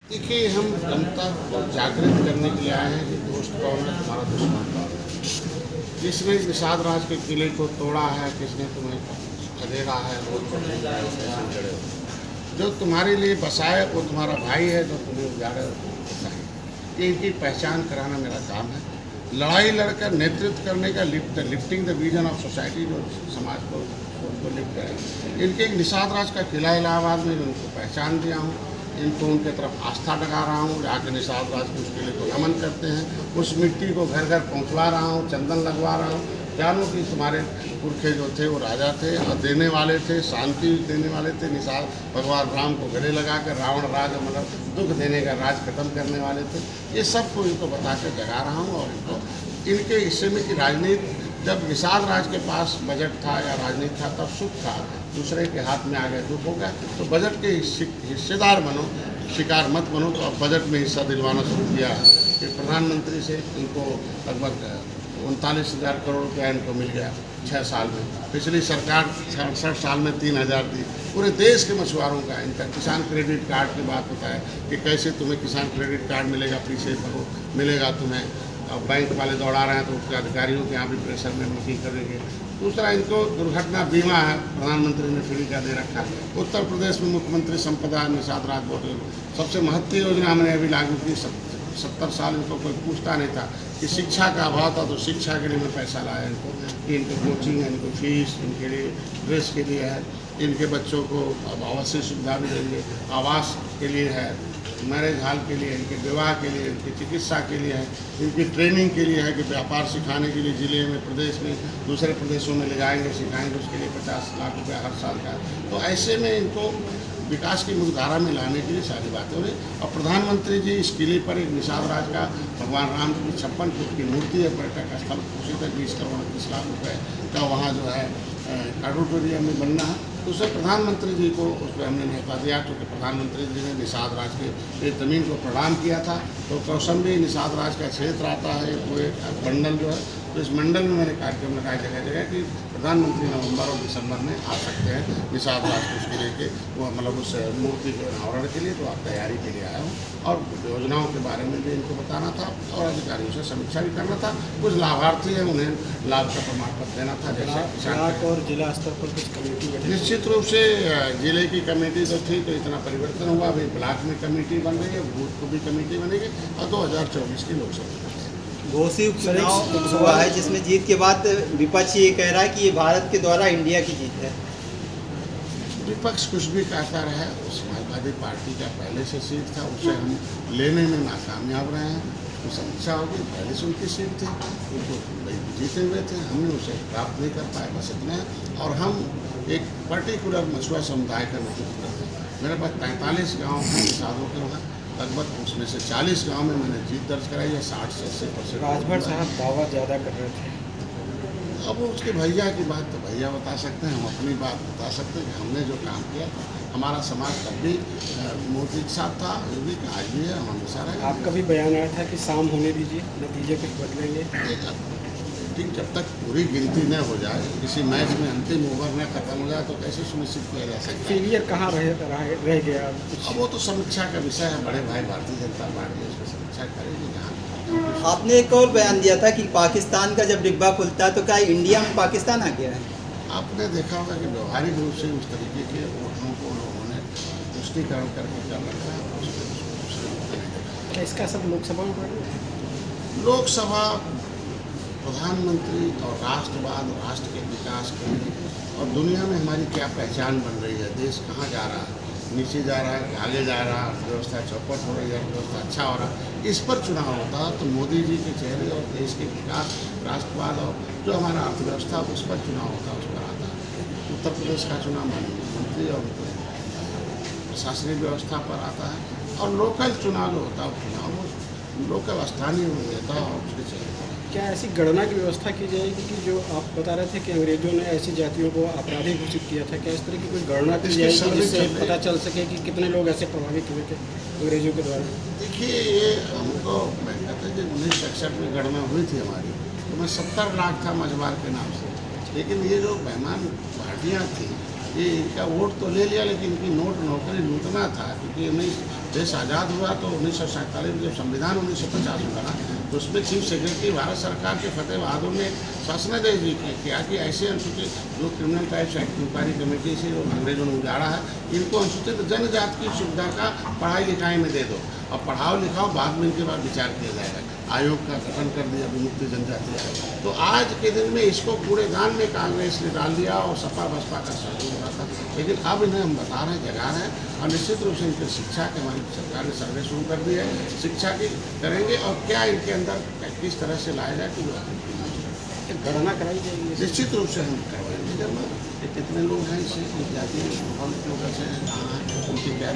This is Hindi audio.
देखिए, हम जनता को जागृत करने के लिए आए हैं कि दोस्त कौन है, तुम्हारा दुश्मन कौन है। जिसने निषाद राज के किले को तोड़ा है, किसने तुम्हें खदेड़ा है, वो जड़े हो। जो तुम्हारे लिए बसाए वो तुम्हारा भाई है, जो तुम्हें उजाड़े वो बसाए। ये इनकी पहचान कराना मेरा काम है। लड़ाई लड़कर नेतृत्व करने का lifting the vision of society, जो समाज को लिफ्ट करें। इनके निषाद राज का किला इलाहाबाद में उनको पहचान दिया हूँ, इनको उनके तरफ आस्था लगा रहा हूँ। जाके निषाद राज की उस किले को नमन करते हैं, उस मिट्टी को घर घर पहुँचवा रहा हूँ, चंदन लगवा रहा हूँ। जानो कि तुम्हारे पुरखे जो थे वो राजा थे और देने वाले थे, शांति देने वाले थे। निषाद भगवान राम को गले लगा कर रावण राज मतलब दुख देने का राज खत्म करने वाले थे। ये सब को इनको बता कर जगा रहा हूँ। और इनको इनके हिस्से में कि राजनीति, जब निषाद राज के पास बजट था या राजनीति था तब सुख था, दूसरे के हाथ में आ गया दुख हो गया। तो बजट के हिस्सेदार बनो, शिकार मत बनो। तो अब बजट में हिस्सा दिलवाना शुरू किया कि प्रधानमंत्री से इनको लगभग 39,000 करोड़ रुपया इनको मिल गया 6 साल में। पिछली सरकार 67 साल में 3,000 दी। पूरे देश के मछुआरों का इनका किसान क्रेडिट कार्ड की बात होता है कि कैसे तुम्हें किसान क्रेडिट कार्ड मिलेगा, पीछे पढ़ो मिलेगा तुम्हें। और बैंक वाले दौड़ा रहे हैं तो उसके अधिकारियों के यहाँ भी प्रेशर में मीटिंग करेंगे। दूसरा, इनको दुर्घटना बीमा है, प्रधानमंत्री ने फ्री का दे रखा है। उत्तर प्रदेश में मुख्यमंत्री संपदा निषाद राज बोटे सबसे महत्वपूर्ण योजना हमने अभी लागू की। 70 साल इनको कोई पूछता नहीं था कि शिक्षा का अभाव था, तो शिक्षा के लिए मैं पैसा लाया इनको कि इनको कोचिंग है, इनको फीस, इनके लिए ड्रेस के लिए है, इनके बच्चों को अब आवासीय सुविधा भी देंगे, आवास के लिए है, मैरिज हॉल के लिए, इनके विवाह के लिए, इनकी चिकित्सा के लिए है, इनकी ट्रेनिंग के लिए है कि व्यापार सिखाने के लिए जिले में, प्रदेश में, दूसरे प्रदेशों में ले जाएंगे, सिखाएंगे। उसके लिए 50 लाख रुपया हर साल का। तो ऐसे में इनको विकास की मुख्यधारा में लाने के लिए सारी बातें हो रही। और प्रधानमंत्री जी इस किले पर एक निषाद राज का भगवान राम की 56 फुट की मूर्ति है, पर्यटक स्थल, उसी तक 20 करोड़ 30 लाख रुपये का वहाँ जो है ऑडिटोरियम में बनना है। तो उससे प्रधानमंत्री जी को उस पर हमने न्यौता दिया, क्योंकि प्रधानमंत्री जी ने निषाद राज के ज़मीन को प्रणाम किया था। तो कौशंबी निषाद राज का क्षेत्र आता है, वो एक मंडल जो है। तो इस मंडल में मैंने कार्यक्रम लगाया जगह जगह कि प्रधानमंत्री नवंबर और दिसंबर में आ सकते हैं निषाद राज को उसके लिए के वो मतलब उस मूर्ति के अनावरण के लिए। तो आप तैयारी के लिए आया हूँ और योजनाओं के बारे में भी इनको बताना था और अधिकारियों से समीक्षा भी करना था। कुछ लाभार्थी हैं, उन्हें लाभ का प्रमाण पत्र देना था। जैसे ब्लॉक और जिला स्तर पर कुछ कमेटी गठित, निश्चित रूप से जिले की कमेटी तो थी, तो इतना परिवर्तन हुआ। अभी ब्लॉक में कमेटी बन रही है, बूथ को भी कमेटी बनेगी और 2024 की लोकसभा घोसी उपचुनाव हुआ है जिसमें जीत के बाद विपक्ष ये कह रहा है कि ये भारत के द्वारा इंडिया की जीत है। विपक्ष कुछ भी कहता रहे, समाजवादी पार्टी का पहले से सीट था, उसे हम लेने में नाकामयाब रहे हैं। उसकी समीक्षा होगी, पहले से उनकी सीट थी, उनको जीते हुए थे, हमने उसे प्राप्त नहीं कर पाए, बस इतना है। और हम एक पर्टिकुलर मछुआ समुदाय का नेतृत्व करते हैं। मेरे पास 43 गाँव हैं निषादों के वहाँ, लगभग उसमें से 40 गांव में मैंने जीत दर्ज कराई है। 60 से 80%। राजभर साहब दावा ज़्यादा कर रहे थे। अब उसके भैया की बात तो भैया बता सकते हैं, हम अपनी बात बता सकते हैं कि हमने जो काम किया, हमारा समाज तब भी मोदी के साथ था, ये भी आज भी है, हम हमेशा रहे। आपका भी बयान आया था कि शाम होने दीजिए, नतीजे कुछ बदलेंगे। ठीक, जब तक पूरी गिनती न हो जाए, किसी मैच में अंतिम ओवर न खत्म हो जाए, तो कैसे सुनिश्चित किया जा सकता है? फेलियर कहाँ रह गया? अब वो तो समीक्षा का विषय है, बड़े भाई भारतीय जनता पार्टी उसकी समीक्षा करेगी। जहाँ आपने एक और बयान दिया था कि पाकिस्तान का जब डिब्बा खुलता है तो क्या इंडिया में पाकिस्तान आ गया है? आपने देखा होगा कि व्यवहारिक रूप से उस तरीके के वोटरों को लोगों ने पुष्टिकरण करके कर रखा है। क्या इसका सब लोकसभा में? लोकसभा प्रधानमंत्री और राष्ट्रवाद, राष्ट्र के विकास के लिए और दुनिया में हमारी क्या पहचान बन रही है, देश कहाँ जा रहा है, नीचे जा रहा है, आगे जा रहा है, अर्थव्यवस्था चौपट हो रही है, अर्थव्यवस्था अच्छा हो रहा है, इस पर चुनाव होता है। तो मोदी जी के चेहरे और देश के विकास, राष्ट्रवाद और जो हमारा अर्थव्यवस्था उस पर चुनाव होता है, उस पर आता है। उत्तर प्रदेश का चुनाव माननीय मुख्यमंत्री और प्रशासनिक व्यवस्था पर आता है। और लोकल चुनाव जो होता है, चुनाव लोकल स्थानीय नेता और उसके चेहरे। क्या ऐसी गणना की व्यवस्था की जाएगी कि जो आप बता रहे थे कि अंग्रेजों ने ऐसी जातियों को अपराधी घोषित किया था, क्या इस तरह की कोई गणना की जाएगी जिससे पता चल सके कि कितने लोग ऐसे प्रभावित हुए थे अंग्रेजों के द्वारा? देखिए, ये हमको मैं कहते कि 1961 में गणना हुई थी हमारी, तो मैं 70 लाख था मझवार के नाम से। लेकिन ये जो बेईमान पार्टियाँ थी, ये इनका वोट तो ले लिया, लेकिन इनकी नौकरी लूटना था, क्योंकि देश आज़ाद हुआ तो 1947 में जब संविधान 1950 में बना तो उसमें चीफ सेक्रेटरी भारत सरकार के फतेह बहादुर ने शासनादेश भी किया कि ऐसे अनुसूचित जो criminal types act inquiry committee से जो अंग्रेजों ने उजाड़ा है इनको अनुसूचित जनजाति की सुविधा का पढ़ाई लिखाई में दे दो और पढ़ाओ लिखाओ, बाद में इनके बाद विचार किया जाएगा। आयोग का गठन कर दिया विमुक्ति जनजाति आयोग। तो आज के दिन में इसको कूड़ेदान में कांग्रेस ने डाल दिया और सपा बसपा का सहयोग हुआ था, लेकिन अब इन्हें हम बता रहे हैं, जगा रहे हैं और निश्चित रूप से इनकी शिक्षा के हमारी सरकार ने सर्वे शुरू कर दी है, शिक्षा की करेंगे और क्या इनके अंदर किस तरह से लाया जाए कि गणना कराई जाएगी। निश्चित रूप से हम करवाएंगे जब कितने लोग हैं इसे जाति लोग हैं, कहाँ हैं, उनकी क्या